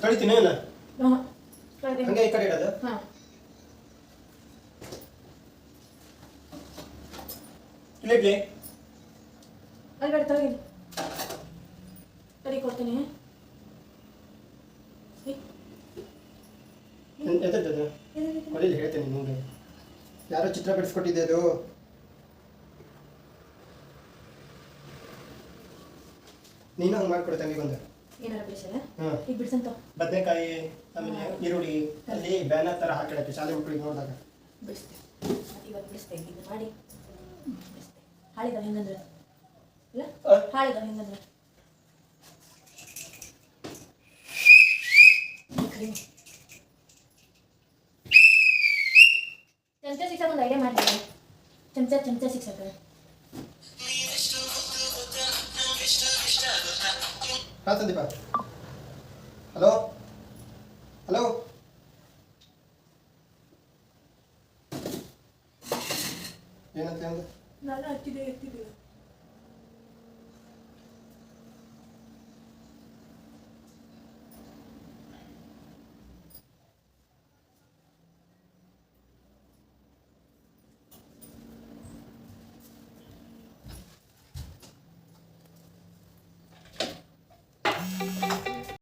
ತೊಳಿತೀನಿ ಇಲ್ಲ ಹಾಂ ತೊಳೆದೆ. ಹಂಗೆ ಈ ಕಡೆ ಇಡೋದು. ಹಾಂ ಇಲ್ಲಿಡ್ಲಿ ಅಲ್ಲಿ ಬೇಡ ತೊಳೆಗಿ ಕೊಡ್ತೀನಿ. ಎಂತದ್ದು ಕೊಡಲಿ ಹೇಳ್ತೇನೆ ನಿಮಗೆ. ಯಾರೋ ಚಿತ್ರ ಬಿಡಿಸ್ಕೊಟ್ಟಿದ್ದೆ ಅದು. ನೀನು ಹಂಗೆ ಮಾಡ್ಕೊಡು ತಂಗಿಗೊಂದು. ಏನಾರ ಬಿಡಿಸಲ್ಲ ಹಾಂ ಈಗ ಬಿಡ್ಸಂತ ಬದನೆಕಾಯಿ ಆಮೇಲೆ ಈರುಳ್ಳಿ ಅಲ್ಲಿ ಬ್ಯಾನರ್ ಥರ ಹಾಕಿಡಕ್ಕೆ ಶಾಲೆ ಮಕ್ಕಳಿಗೆ ನೋಡಿದಾಗ ಬಿಡಿಸ್ತೆ. ಇವತ್ತು ಬಿಡಿಸ್ತೆ ಇದು ಮಾಡಿ ಬಿಡಿಸ್ತೆ. ಹಾಳಿದಾವೆ ಹೆಂಗಂದ್ರೆ ಇಲ್ಲ ಹಾಳಿದಾವೆ ಹೆಂಗಂದ್ರೆ ಚಮಚ ಸಿಕ್ಸಕ್ಕೆ ಒಂದು ಐಡಿಯಾ ಮಾಡಿದೆ. ಚಮಚ ಸಿಕ್ಸಕ್ಕೆ ಹಾ ಸಂದೀಪ. Hello hello